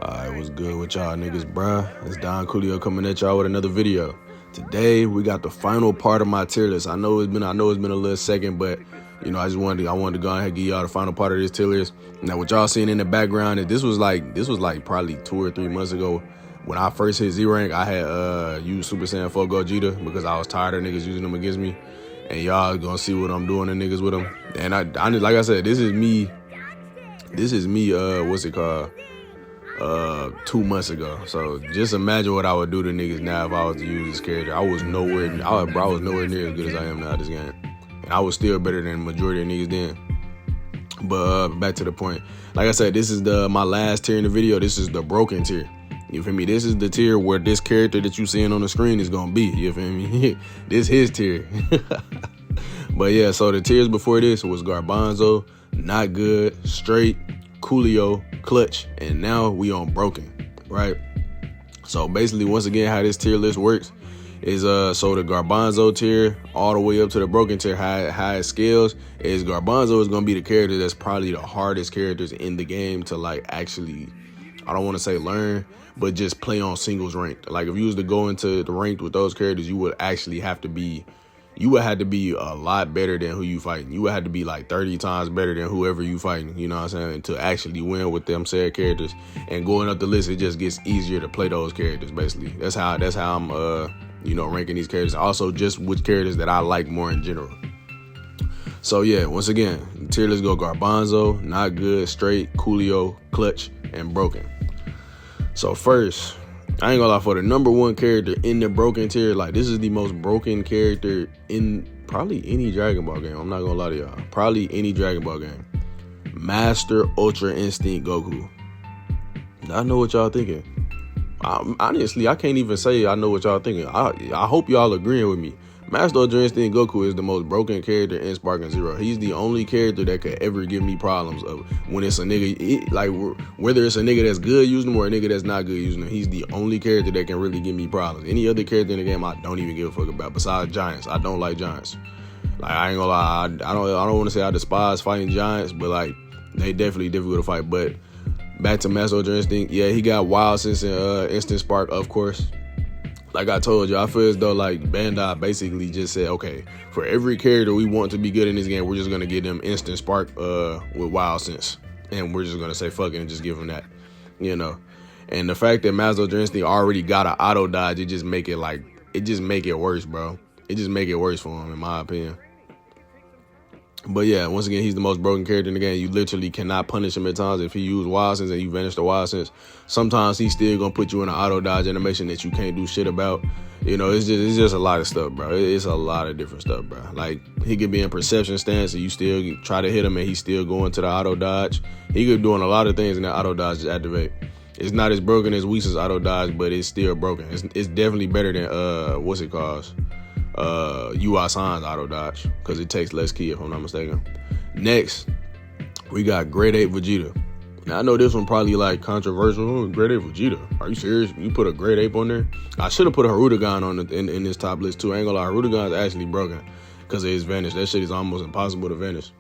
Alright, what's good with y'all niggas, bruh? It's Don Coolio coming at y'all with another video. Today we got the final part of my tier list. I know it's been a little second, but you know, I wanted to go ahead and give y'all the final part of this tier list. Now, what y'all seeing in the background is this was like probably 2 or 3 months ago. When I first hit Z rank, I had used Super Saiyan 4 Gogeta because I was tired of niggas using them against me. And y'all gonna see what I'm doing to niggas with them. And I like I said, this is me. What's it called? 2 months ago. So just imagine what I would do to niggas now if I was to use this character. I was nowhere near as good as I am now this game. And I was still better than the majority of niggas then. But back to the point. Like I said, this is my last tier in the video. This is the broken tier. You feel me? This is the tier where this character that you seeing on the screen is gonna be. You feel me? This his tier. But yeah, so the tiers before this was Garbanzo, Not Good, Straight, Coolio, Clutch, and now we on Broken, right? So basically, once again, how this tier list works is so the Garbanzo tier all the way up to the Broken tier, how it scales is Garbanzo is gonna be the character that's probably the hardest characters in the game to like actually, I don't want to say learn, but just play on singles ranked. Like if you was to go into the ranked with those characters, you would actually have to be a lot better than who you fighting. You would have to be like 30 times better than whoever you fighting, you know what I'm saying, to actually win with them said characters. And going up the list, it just gets easier to play those characters, basically. That's how I'm ranking these characters. Also, just which characters that I like more in general. So yeah, once again, tier list go Garbanzo, Not Good, Straight, Coolio, Clutch, and Broken. So first, I ain't gonna lie, for the number one character in the broken tier, like this is the most broken character in probably any Dragon Ball game. I'm not gonna lie to y'all. Probably any Dragon Ball game. Master Ultra Instinct Goku. I know what y'all thinking. Honestly, I can't even say I know what y'all thinking. I hope y'all agreeing with me. Master Ultra Instinct Goku is the most broken character in Sparking Zero. He's the only character that could ever give me problems of when it's a nigga, like whether it's a nigga that's good using him or a nigga that's not good using him. He's the only character that can really give me problems. Any other character in the game, I don't even give a fuck about. Besides Giants, I don't like Giants. Like I ain't gonna lie, I don't want to say I despise fighting Giants, but like they definitely difficult to fight. But back to Master Ultra Instinct, yeah, he got Wild Sense and Instant Spark, of course. Like I told you, I feel as though like Bandai basically just said, okay, for every character we want to be good in this game, we're just gonna give them Instant Spark with Wild Sense, and we're just gonna say fuck it and just give them that, you know. And the fact that Master Ultra Instinct already got an auto dodge, it just make it worse, bro. It just make it worse for him, in my opinion. But yeah, once again, he's the most broken character in the game. You literally cannot punish him at times. If he use Wild Sense and you vanish the Wild Sense, sometimes he's still gonna put you in an auto dodge animation that you can't do shit about. You know, it's just a lot of stuff, bro. It's a lot of different stuff, bro. Like he could be in perception stance and you still try to hit him and he's still going to the auto dodge. He could be doing a lot of things and that auto dodge just activate. It's not as broken as Whis' auto dodge, but it's still broken. It's definitely better than what's it called? UI San's auto dodge, because it takes less ki if I'm not mistaken. Next, we got Grade 8 Vegeta. Now I know this one probably like controversial. Grade 8 Vegeta, are you serious? You put a Grade 8 on there? I should have put a Harudagan on in this top list too. I ain't gonna lie, Harudagan is actually broken because of his vanish. That shit is almost impossible to vanish.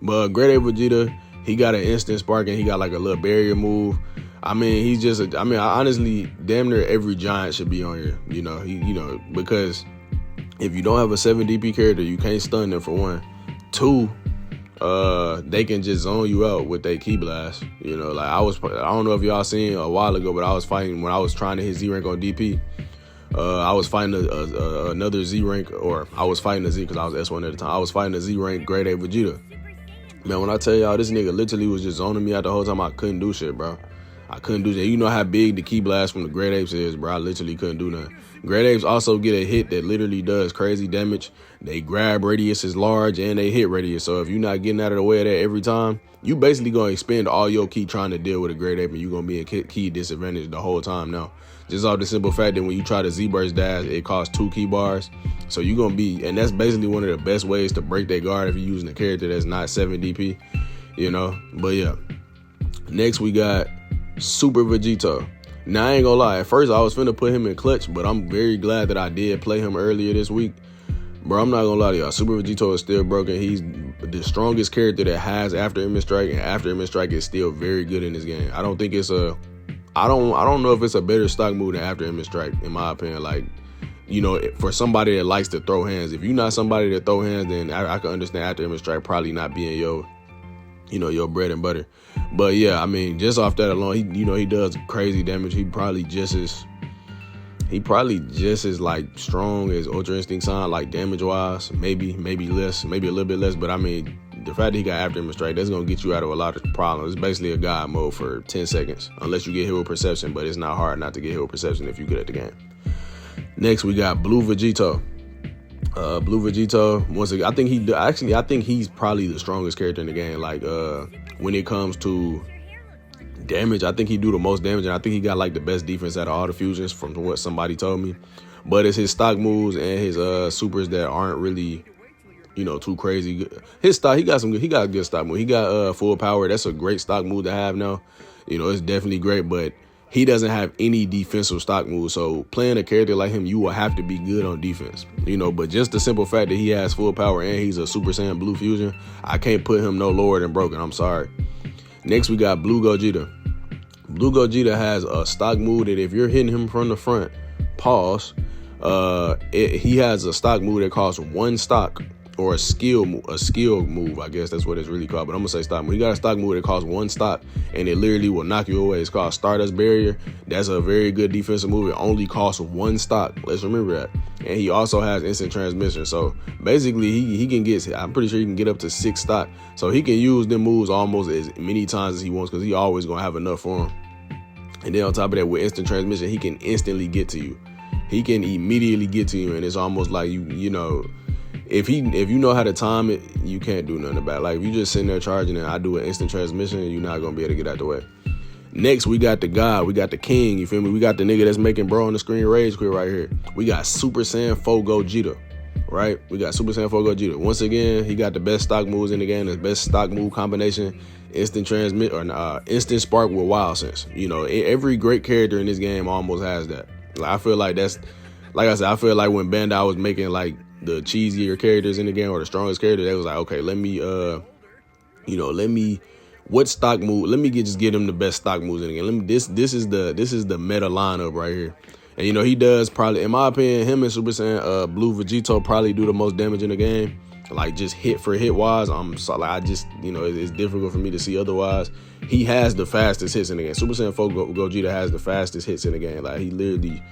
But Grade 8 Vegeta, he got an instant spark and he got like a little barrier move. I mean, honestly, damn near every giant should be on here. You know, because if you don't have a 7 DP character, you can't stun them for one. 2, they can just zone you out with their ki blast. You know, like I don't know if y'all seen a while ago, but I was fighting when I was trying to hit Z rank on DP. I was fighting another Z rank, or I was fighting a Z because I was S1 at the time. I was fighting a Z rank Grade 8 Vegeta. Man, when I tell y'all, this nigga literally was just zoning me out the whole time. I couldn't do shit, bro. I couldn't do that. You know how big the ki blast from the Great Apes is, bro. I literally couldn't do nothing. Great Apes also get a hit that literally does crazy damage. They grab radius is large and they hit radius. So if you're not getting out of the way of that every time, you basically gonna expend all your ki trying to deal with a Great Ape, and you're gonna be in ki disadvantage the whole time now. Just off the simple fact that when you try to Z-burst dash, it costs 2 ki bars. So you're gonna be, and that's basically one of the best ways to break that guard if you're using a character that's not 7 DP, you know. But yeah, next we got Super Vegito. Now I ain't gonna lie, at first I was finna put him in clutch, but I'm very glad that I did play him earlier this week. Bro, I'm not gonna lie to y'all, Super Vegito is still broken. He's the strongest character that has After Image Strike, and After Image Strike is still very good in this game. I don't think it's a I don't know if it's a better stock move than after image strike, in my opinion. Like, you know, for somebody that likes to throw hands, if you're not somebody that throw hands, then I can understand after image strike probably not being your, you know, your bread and butter. But yeah, I mean, just off that alone, he does crazy damage. He probably just as like strong as Ultra Instinct Sign, like damage wise, maybe less, maybe a little bit less. But I mean, the fact that he got after him straight, that's gonna get you out of a lot of problems. It's basically a god mode for 10 seconds, unless you get hit with perception. But it's not hard not to get hit with perception if you're good at the game. Next, we got Blue Vegeta. Blue Vegeta, once again, I think he's probably the strongest character in the game. Like, when it comes to damage, I think he do the most damage, and I think he got like the best defense out of all the fusions, from what somebody told me. But it's his stock moves and his supers that aren't really, you know, too crazy. His stock, he got a good stock move. He got full power. That's a great stock move to have now. You know, it's definitely great, but he doesn't have any defensive stock moves. So playing a character like him, you will have to be good on defense, you know. But just the simple fact that he has full power and he's a Super Saiyan Blue Fusion, I can't put him no lower than broken. I'm sorry. Next, we got Blue Gogeta. Blue Gogeta has a stock move that if you're hitting him from the front, pause, he has a stock move that costs 1 stock, or a skill move, I guess that's what it's really called, but I'm gonna say stock move. He got a stock move that costs 1 stock, and it literally will knock you away. It's called Stardust Barrier. That's a very good defensive move. It only costs 1 stock. Let's remember that. And he also has instant transmission. So basically, he can get, I'm pretty sure he can get up to 6 stock. So he can use them moves almost as many times as he wants, because he always gonna have enough for him. And then on top of that, with instant transmission, he can instantly get to you. He can immediately get to you, and it's almost like you know, if you know how to time it, you can't do nothing about it. Like, if you just sitting there charging and I do an instant transmission, you're not gonna be able to get out the way. Next, we got the god, we got the king, you feel me? We got the nigga that's making bro on the screen rage quit right here. We got Super Saiyan 4 Gogeta, right? We got Super Saiyan 4 Gogeta. Once again, he got the best stock moves in the game, the best stock move combination, instant transmit, or instant spark with wild sense. You know, every great character in this game almost has that. Like, I feel like that's, like I said, I feel like when Bandai was making like the cheesier characters in the game, or the strongest character, they was like, okay, let me what stock move, let me just get him the best stock moves in the game. This is the meta lineup right here. And you know, he does probably, in my opinion, him and Super Saiyan Blue Vegeta probably do the most damage in the game. Like, just hit for hit wise, I'm sorry, I just, you know, it's difficult for me to see otherwise. He has the fastest hits in the game. Super Saiyan 4 Gogeta has the fastest hits in the game. Like, he literally,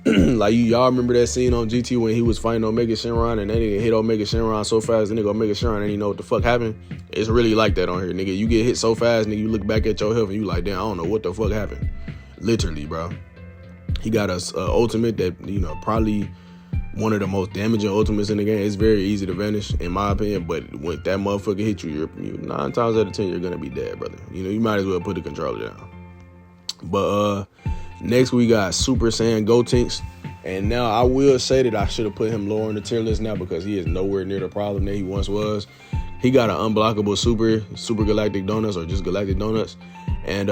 like, y'all remember that scene on GT when he was fighting Omega Shenron, and that nigga hit Omega Shenron so fast, the nigga Omega Shenron didn't know what the fuck happened? It's really like that on here, nigga. You get hit so fast, nigga, you look back at your health and you like, damn, I don't know what the fuck happened. Literally, bro. He got a ultimate that, you know, probably one of the most damaging ultimates in the game. It's very easy to vanish, in my opinion, but when that motherfucker hit you, you 9 times out of 10, you're gonna be dead, brother. You know, you might as well put the controller down. But next, we got Super Saiyan Gotenks. And now I will say that I should have put him lower in the tier list now, because he is nowhere near the problem that he once was. He got an unblockable super galactic donuts, or just galactic donuts. And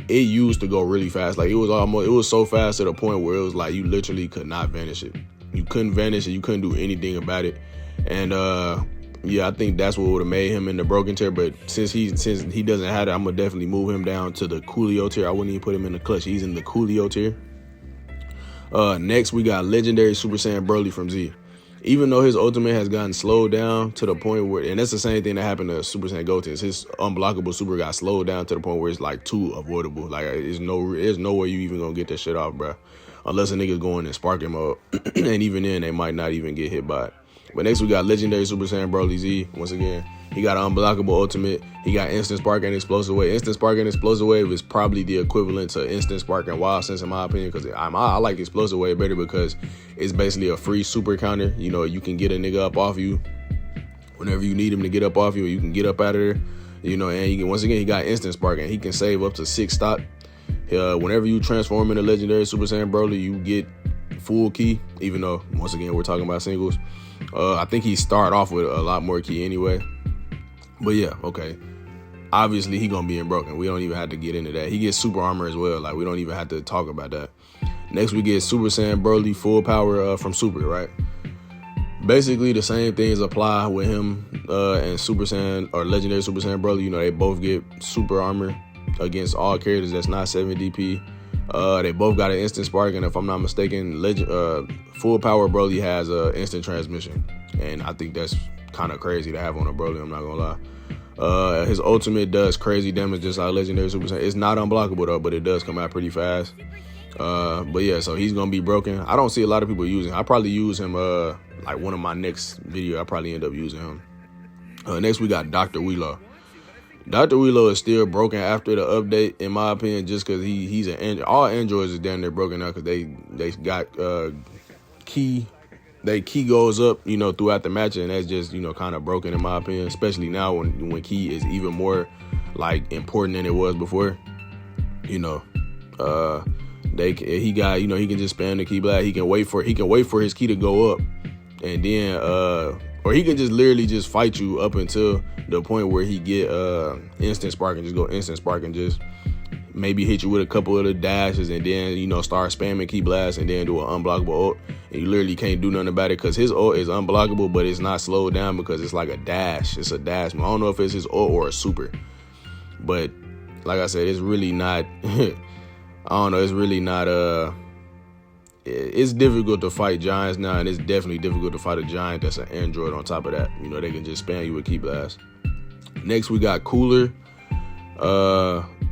it used to go really fast. Like, it was so fast to the point where it was like you literally could not vanish it. You couldn't vanish it. You couldn't do anything about it. And yeah, I think that's what would have made him in the broken tier. But since he doesn't have it, I'm gonna definitely move him down to the Coolio tier. I wouldn't even put him in the clutch. He's in the Coolio tier. Next, we got legendary Super Saiyan Broly from Z. Even though his ultimate has gotten slowed down to the point where, and that's the same thing that happened to Super Saiyan Gotenks, his unblockable super got slowed down to the point where it's like too avoidable. Like, there's no way you even gonna get that shit off, bro, unless a nigga's going in Sparking mode. And even then, they might not even get hit by it. But next, we got legendary Super Saiyan Broly Z. Once again, he got an unblockable ultimate. He got instant spark and explosive wave. Instant spark and explosive wave is probably the equivalent to instant spark and wild sense, in my opinion, because I like explosive wave better, because it's basically a free super counter. You know, you can get a nigga up off you whenever you need him to get up off you. You can get up out of there. You know, and once again, he got instant spark, and he can save up to 6 stock. Whenever you transform into legendary Super Saiyan Broly, you get full key, even though, once again, we're talking about singles. I think he start off with a lot more key anyway. But yeah, okay. Obviously, he gonna be in broken. We don't even have to get into that. He gets super armor as well. Like, we don't even have to talk about that. Next, we get Super Saiyan Broly full power from Super, right? Basically, the same things apply with him and Super Saiyan, or legendary Super Saiyan Broly. You know, they both get super armor. against all characters that's not 7 DP. They both got an instant spark, and if I'm not mistaken, Full Power Broly has a instant transmission, and I think that's kind of crazy to have on a Broly. I'm not gonna lie. His ultimate does crazy damage just like Legendary Super Saiyan. It's not unblockable though, but it does come out pretty fast. But yeah, so he's gonna be broken. I don't see a lot of people using him. I probably use him like one of my next video. I probably end up using him. Next we got Dr. Wheelo. Dr. Wheelo is still broken after the update, in my opinion, just because he's all androids is damn near broken now because they got key goes up, you know, throughout the match, and that's just, you know, kind of broken in my opinion, especially now when key is even more like important than it was before. You know, he can just spam the key blast. He can wait for his key to go up, and then or he can just literally just fight you up until the point where he get instant spark and just go instant spark and just maybe hit you with a couple of the dashes, and then, you know, start spamming key blast and then do an unblockable ult, and you literally can't do nothing about it because his ult is unblockable, but it's not slowed down because it's like a dash. It's a dash. I don't know if it's his ult or a super, but like I said, it's really not. I don't know. It's really not. It's difficult to fight giants now, and it's definitely difficult to fight a giant that's an android on top of that. You know, they can just spam you with key blast. Next, we got Cooler.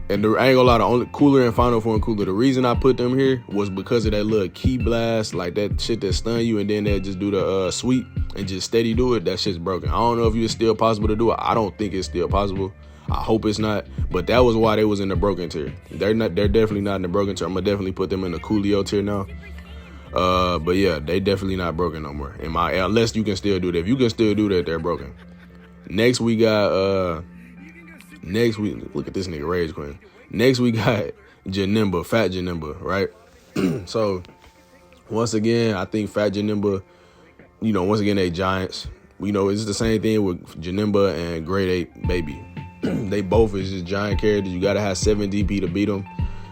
And I ain't gonna lie, the only Cooler and Final Form Cooler, the reason I put them here was because of that little key blast, like that shit that stun you, and then they just do the sweep and just steady do it. That shit's broken. I don't know if it's still possible to do it. I don't think it's still possible. I hope it's not, but that was why they was in the broken tier. They're definitely not in the broken tier. I'm gonna definitely put them in the Coolio tier now. But yeah, they definitely not broken no more. Unless you can still do that. If you can still do that, they're broken. Next we got look at this nigga Rage Queen. Next we got Janemba, Fat Janemba, right? So once again, I think Fat Janemba, you know, once again they giants. You know, it's the same thing with Janemba and Grade 8 Baby. They both is just giant characters. You gotta have 7 DP to beat them.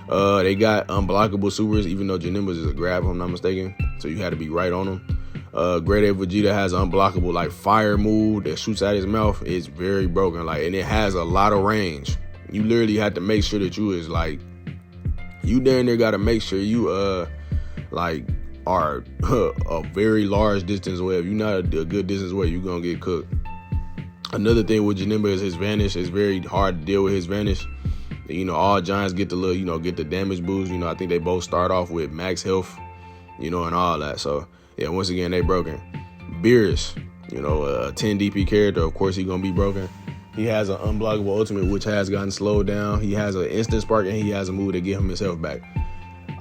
They got unblockable supers, even though Janemba's is a grab, if I'm not mistaken. So you had to be right on them. Grade 8 Vegeta has an unblockable like fire move that shoots out his mouth. It's very broken, like, and it has a lot of range. You literally have to make sure that you is like, you down there gotta make sure you like are a very large distance away. If you're not a good distance away, you're gonna get cooked. Another thing with Janemba is his vanish. It's very hard to deal with his vanish. You know, all giants get the little, you know, get the damage boost. You know, I think they both start off with max health, you know, and all that. So yeah, once again, they broken. Beerus, you know, a 10 DP character, of course he gonna be broken. He has an unblockable ultimate, which has gotten slowed down. He has an instant spark, and he has a move to get him his health back.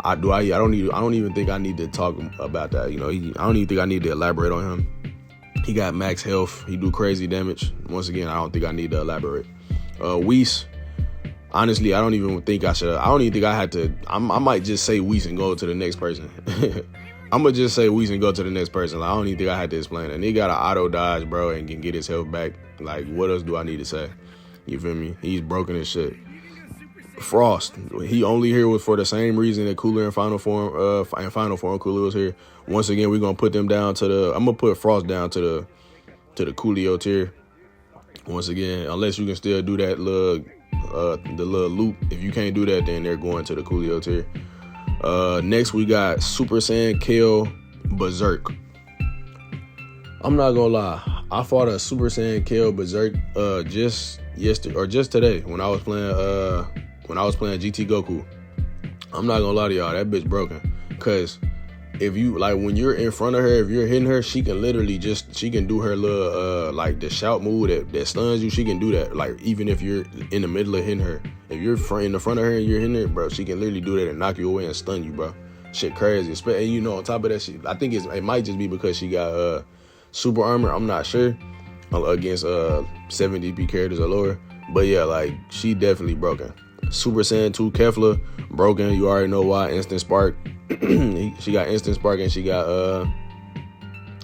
I don't even think I need to talk about that. You know, I don't even think I need to elaborate on him. He got max health. He do crazy damage. Once again, I don't think I need to elaborate. Whis, honestly, I don't even think I should. I don't even think I had to. I might just say Whis and go to the next person. I'm gonna just say Whis and go to the next person. Like, I don't even think I had to explain it. And he got an auto dodge, bro, and can get his health back. Like, what else do I need to say? You feel me? He's broken as shit. Frost, he only here for the same reason that Cooler and Final Form Cooler was here. Once again, we're gonna put them down to the. I'm gonna put Frost down to the Coolio tier. Once again, unless you can still do that little the little loop. If you can't do that, then they're going to the Coolio tier. Next we got Super Saiyan Kale Berserk. I'm not gonna lie, I fought a Super Saiyan Kale Berserk just yesterday or just today when I was playing GT Goku. I'm not gonna lie to y'all, that bitch broken. Cause if you like when you're in front of her, if you're hitting her, she can literally she can do her little like the shout move that stuns you. She can do that, like even if you're in the middle of hitting her. If you're in the front of her and you're hitting her, bro, she can literally do that and knock you away and stun you, bro. Shit crazy. And you know, on top of that shit, I think it might just be because she got super armor. I'm not sure against 7 DP characters or lower, but yeah, like she definitely broken. Super Saiyan 2 Kefla broken. You already know why. Instant spark. She got instant spark, and she got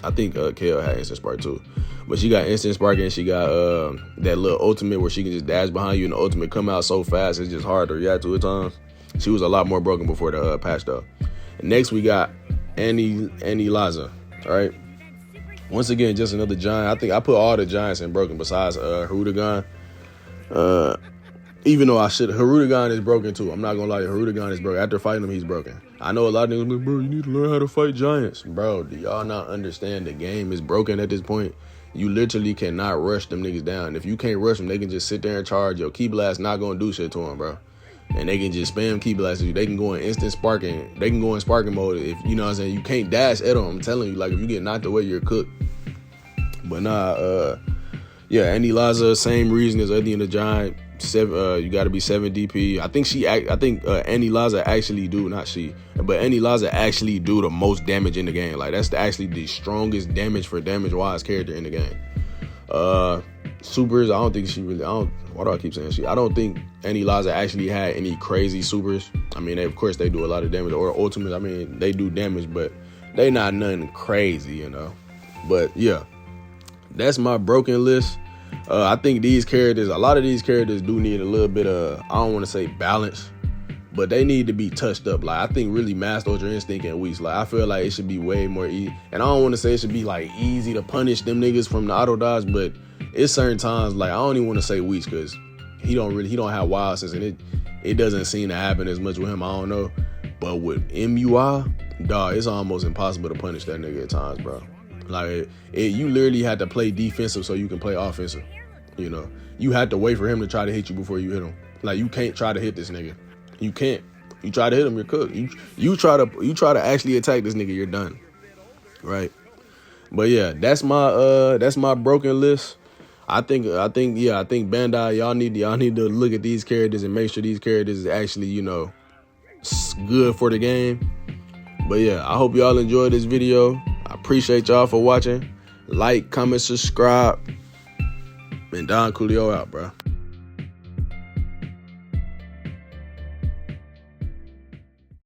I think Kale had instant spark too, but she got instant spark, and she got that little ultimate where she can just dash behind you and the ultimate come out so fast it's just hard to react to at times. She was a lot more broken before the patch though. And next we got Annie Laza. All right, once again, just another giant. I think I put all the giants in broken besides Hirudegarn. Even though Hirudegan is broken too. I'm not gonna lie, Hirudegan is broken. After fighting him, he's broken. I know a lot of niggas like, bro, you need to learn how to fight giants. Bro, do y'all not understand the game is broken at this point? You literally cannot rush them niggas down. If you can't rush them, they can just sit there and charge. Your Ki Blast not gonna do shit to them, bro. And they can just spam Ki Blast you. They can go in instant sparking. They can go in sparking mode. If you know what I'm saying, you can't dash at them. I'm telling you, like if you get knocked away, you're cooked. But nah, yeah, Andy Laza, same reason as Eddie and the Giant. You got to be 7 DP. I think Andy Laza actually do, not she, but Andy Laza actually do the most damage in the game. Like that's actually the strongest damage for damage wise character in the game. Supers, I don't think she really. Why do I keep saying she? I don't think Andy Laza actually had any crazy supers. I mean, of course they do a lot of damage, or ultimates. I mean, they do damage, but they not nothing crazy, you know. But yeah, that's my broken list. I think a lot of these characters do need a little bit of, I don't want to say balance, but they need to be touched up. Like, I think really Master Ultra Instinct and Whis, like, I feel like it should be way more easy. And I don't want to say it should be, like, easy to punish them niggas from the auto dodge, but it's certain times, like, I don't even want to say Whis because he don't have wild sense, and it doesn't seem to happen as much with him, I don't know. But with MUI, dog, it's almost impossible to punish that nigga at times, bro. Like, you literally had to play defensive so you can play offensive, you know. You had to wait for him to try to hit you before you hit him. Like, you can't try to hit this nigga. You can't. You try to hit him, you're cooked. You try to actually attack this nigga, you're done. Right? But yeah, that's my broken list. I think Bandai, y'all need to look at these characters and make sure these characters is actually, you know, good for the game. But yeah, I hope y'all enjoyed this video. I appreciate y'all for watching. Like, comment, subscribe. And Don Coolio out, bro.